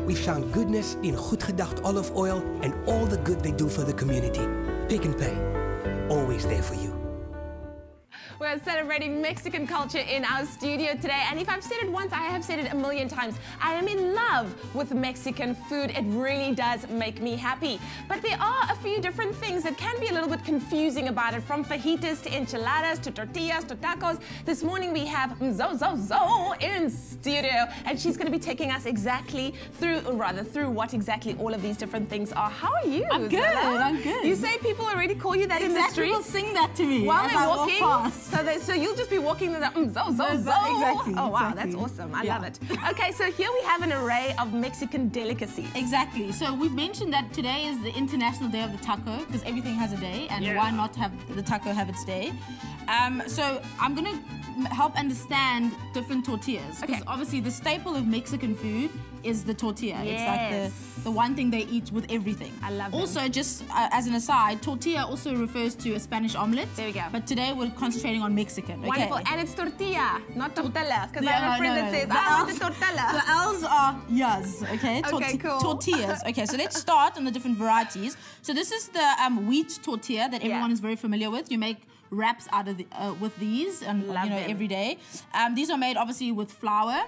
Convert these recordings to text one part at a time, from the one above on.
we've found goodness in goed gedacht olive oil and all the good they do for the community. Pick and Pay, always there for you. We're celebrating Mexican culture in our studio today, and if I've said it once, I have said it a million times. I am in love with Mexican food. It really does make me happy. But there are a few different things that can be a little bit confusing about it, from fajitas to enchiladas to tortillas to tacos. This morning we have Zo in studio, and she's going to be taking us through what exactly all of these different things are. How are you? I'm good. Zola? I'm good. You say people already call you that in the street? People sing that to me while as they're I walking. Walk past. So you'll just be walking with Exactly. Oh, wow, exactly. that's awesome. I love it. Okay, so here we have an array of Mexican delicacies. Exactly. So we've mentioned that today is the International Day of the Taco, because everything has a day, and why not have the taco have its day? So I'm going to help understand different tortillas. Because obviously the staple of Mexican food is the tortilla. Yes. It's like the one thing they eat with everything. I love it. Also, just as an aside, tortilla also refers to a Spanish omelet. There we go. But today we're concentrating on Mexican. Okay? Wonderful. And it's tortilla, not tortilla. Because I Yeah, have a friend that says, I want the tortilla. The L's are yas, okay? Okay, cool. Tortillas. Okay, so let's start on the different varieties. So this is the wheat tortilla that everyone is very familiar with. You make wraps out of with these, and every day. These are made obviously with flour,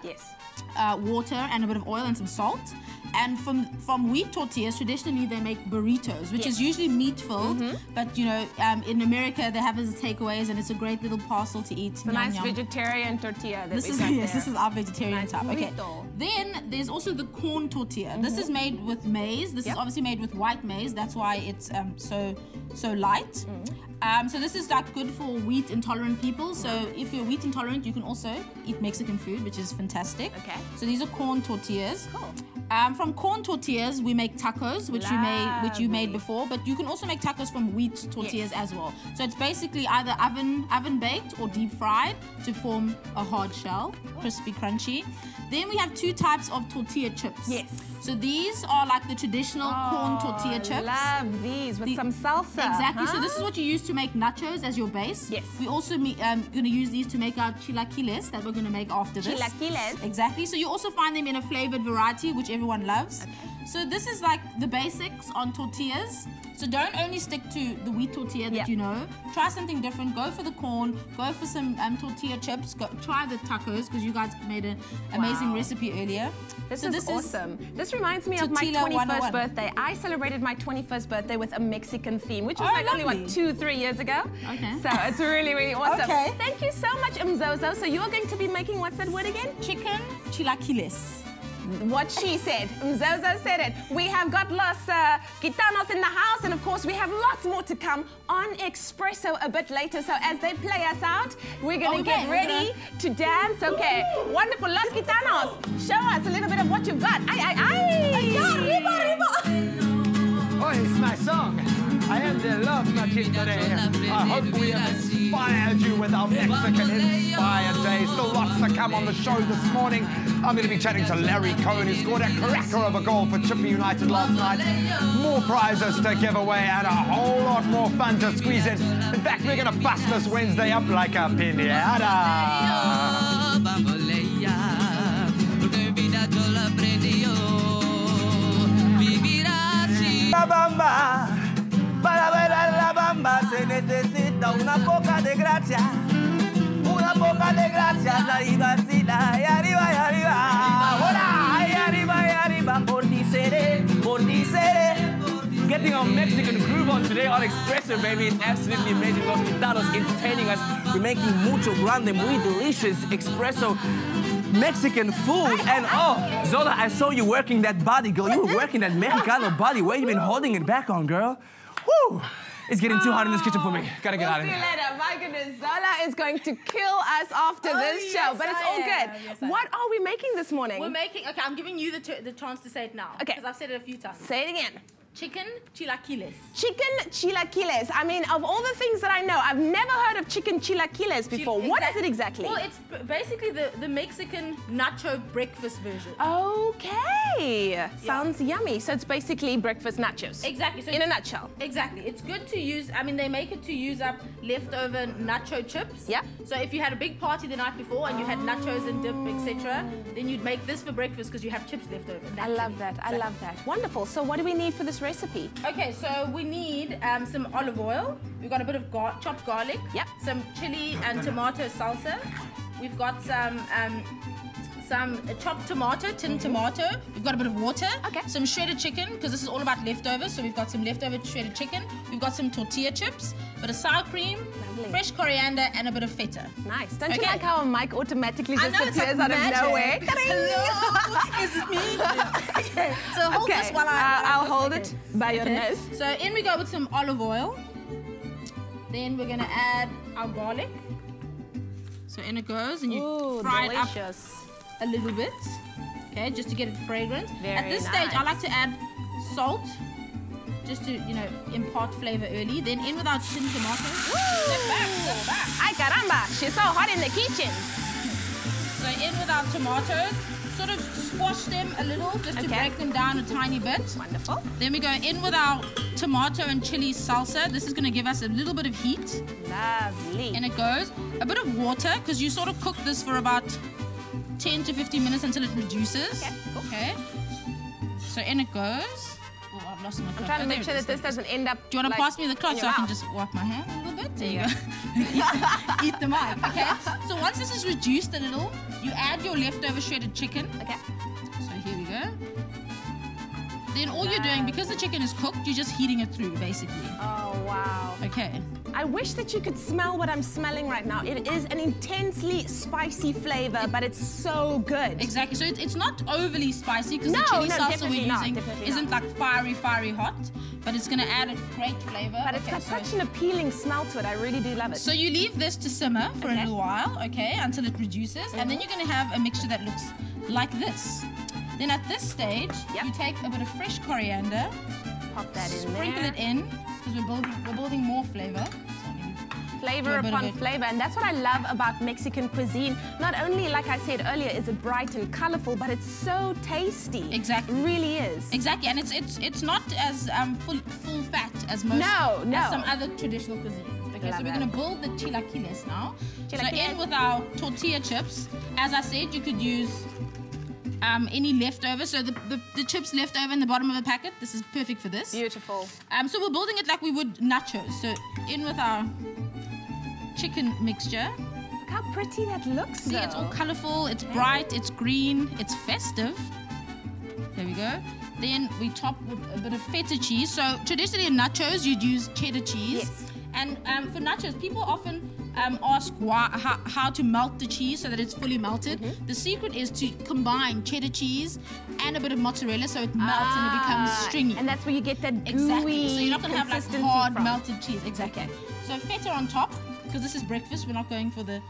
water, and a bit of oil and some salt. And from wheat tortillas, traditionally they make burritos, which is usually meat-filled. But in America they have it as takeaways, and it's a great little parcel to eat. It's a nice vegetarian tortilla. This is our vegetarian type. Okay. Then there's also the corn tortilla. This is made with maize. This is obviously made with white maize. That's why it's so light. So this is like good for wheat intolerant people. So if you're wheat intolerant, you can also eat Mexican food, which is fantastic. Okay. So these are corn tortillas. Cool. From corn tortillas, we make tacos, which you made before, but you can also make tacos from wheat tortillas as well. So it's basically either oven baked or deep fried to form a hard shell, crispy, crunchy. Then we have two types of tortilla chips. Yes. So these are like the traditional corn tortilla chips. Love these with some salsa. Exactly. So this is what you use to make nachos as your base. Yes. We also going to use these to make our chilaquiles that we're going to make after this. Chilaquiles. Exactly. So you also find them in a flavored variety, which everyone loves. Okay. So this is like the basics on tortillas. So don't only stick to the wheat tortilla that you know. Try something different. Go for the corn. Go for some tortilla chips. Try the tacos, because you guys made an amazing recipe earlier. This is awesome. This reminds me of my 21st birthday. I celebrated my 21st birthday with a Mexican theme, which was only, what, 2-3 years ago? Okay. So it's really, really awesome. Okay. Thank you so much, Mzozo. So you are going to be making, what's that word again? Chicken chilaquiles. What she said. Mzozo said it. We have got Los Gitanos in the house, and of course we have lots more to come on Expresso a bit later. So as they play us out, we're going to get ready to dance. Okay, wonderful. Los Gitanos, show us a little bit of what you've got. Oh, it's my song. I am the love machine today. I hope we have inspired you with our Mexican-inspired day. Still lots to come on the show this morning. I'm going to be chatting to Larry Cohen, who scored a cracker of a goal for Chippy United last night. More prizes to give away and a whole lot more fun to squeeze in. In fact, we're going to bust this Wednesday up like a piñata. La bamba, para bailar la bamba se necesita una poca de gracia, la vacila, y arriba, hola, y arriba, por ti seré. Getting our Mexican groove on today on Expresso, baby. It's absolutely amazing. Los Gitanos entertaining us. We're making mucho grande, muy delicious Expresso Mexican food. And oh, Zola, I saw you working that body, girl. You were working that Mexicano body. Where you been holding it back on, girl? Woo! It's getting too hot in this kitchen for me. Gotta get out of here. See you later. My goodness, Zola is going to kill us after this show, but it's all good. Yes, what are we making this morning? We're making, okay, I'm giving you the chance to say it now. Okay. Because I've said it a few times. Say it again. chicken chilaquiles. Chicken chilaquiles. I mean, of all the things that I know, I've never heard of chicken chilaquiles before. What is it exactly? Well, it's basically the Mexican nacho breakfast version. Okay. Sounds yummy. So it's basically breakfast nachos. Exactly. So in a nutshell. Exactly. It's good to use, I mean, they make it to use up leftover nacho chips. Yeah. So if you had a big party the night before and you had nachos and dip, etc., then you'd make this for breakfast because you have chips left over. I love that. I love that. Wonderful. So what do we need for this recipe? Okay, so we need some olive oil. We've got a bit of chopped garlic. Yep. Some chili and tomato salsa. We've got some chopped tomato, tinned tomato. We've got a bit of water. Okay. Some shredded chicken, because this is all about leftovers. So we've got some leftover shredded chicken. We've got some tortilla chips, a bit of sour cream, Lovely. fresh coriander, and a bit of feta. Nice. Don't you Okay. like how a mic automatically I know, it's disappears like out of magic. nowhere? Hello, is it me? Okay, so hold this while I'll hold it by your nose. So in we go with some olive oil. Then we're going to add our garlic. So in it goes, and you Ooh, fry it up delicious. a little bit, okay, just to get it fragrant. Very At this stage, I like to add salt, just to, you know, impart flavor early. Then in with our tinned tomatoes. Step back, step back. Ay, caramba, she's so hot in the kitchen. So in with our tomatoes, sort of squash them a little, just to break them down a tiny bit. Wonderful. Then we go in with our tomato and chili salsa. This is going to give us a little bit of heat. Lovely. And it goes. A bit of water, because you sort of cook this for about 10 to 15 minutes until it reduces. Okay, cool. Okay. So in it goes. Oh, I've lost my cloth. I'm trying to make sure that this doesn't end up. Do you want to like, pass me the cloth in so your I can mouth? just wipe my hand a little bit? There you go. Eat the mic. Okay. So once this is reduced a little, you add your leftover shredded chicken. Okay. So here we go. Then all you're doing, because the chicken is cooked, you're just heating it through, basically. Oh, wow. Okay. I wish that you could smell what I'm smelling right now. It is an intensely spicy flavor, but it's so good. Exactly. So it's not overly spicy, because No, the chili no, salsa definitely we're not, using definitely isn't not. like fiery hot, but it's going to add a great flavor. But it's got such an appealing smell to it. I really do love it. So you leave this to simmer for a Okay. little while, okay, until it reduces, and then you're going to have a mixture that looks like this. Then at this stage, Yep. you take a bit of fresh coriander, Pop that in sprinkle there. it in, because we're building more flavor. So maybe Flavor do a bit of upon it. flavor, and that's what I love about Mexican cuisine. Not only, like I said earlier, is it bright and colorful, but it's so tasty. Exactly. It really is. Exactly, and it's not as full fat as most No, no. as some other traditional cuisines. Okay, Love so we're that. going to build the chilaquiles now. So Chilaquiles. in with our tortilla chips. As I said, you could use any leftover. So the chips left over in the bottom of the packet. This is perfect for this. Beautiful. So we're building it like we would nachos. So in with our chicken mixture. Look how pretty that looks. See, it's all colorful, it's bright, it's green, it's festive. There we go. Then we top with a bit of feta cheese. So traditionally in nachos, you'd use cheddar cheese. Yes. And for nachos, people often ask how to melt the cheese so that it's fully melted. The secret is to combine cheddar cheese and a bit of mozzarella so it melts and it becomes stringy. And that's where you get that gooey Exactly. So you're not going to have like consistency hard from. melted cheese. Exactly. Okay. So feta on top, because this is breakfast. We're not going for the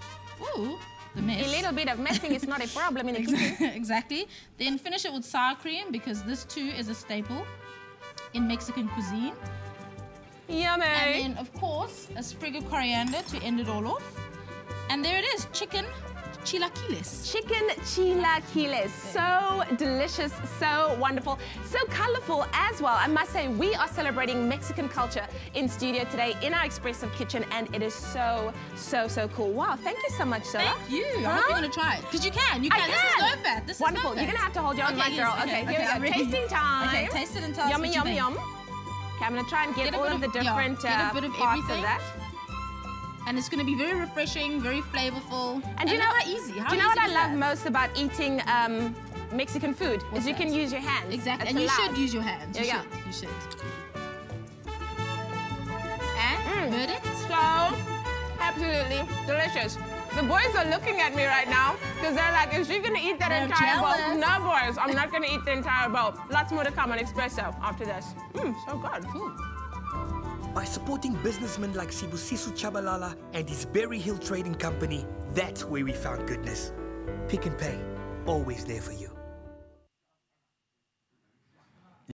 mess. A little bit of messing is not a problem in a kitchen. Exactly. Then finish it with sour cream, because this too is a staple in Mexican cuisine. Yummy. And then, of course, a sprig of coriander to end it all off. And there it is, chicken chilaquiles. Chicken chilaquiles. So delicious, so wonderful, so colorful as well. I must say, we are celebrating Mexican culture in studio today in our expressive kitchen, and it is so cool. Wow, thank you so much, Zola. Thank you. I hope you're going to try it. Because you can. You I can. This is low fat. This Wonderful. is low You're fat. going to have to hold your own Okay, mic, yes, girl. okay, Okay, here okay, I'm we go. ready. Tasting time. Okay, taste it and tell us Yummy, what you yum, think. yum. Okay, I'm going to try and get Get a all bit of the of- yeah, different get a bit of parts everything. of that. And it's going to be very refreshing, very flavorful. And do you know how easy? Do you know what I is love that? most about eating Mexican food? What's is you that? can use your hands. Exactly, It's and you allowed. should use your hands. There you go. You should. And verdict? So absolutely delicious. The boys are looking at me right now because they're like, is she gonna eat that They're entire bowl? jealous. No, boys, I'm not gonna eat the entire bowl. Lots more to come on Espresso after this. So good. By supporting businessmen like Sibusiso Chabalala and his Berry Hill Trading Company, that's where we found goodness. Pick and Pay, always there for you.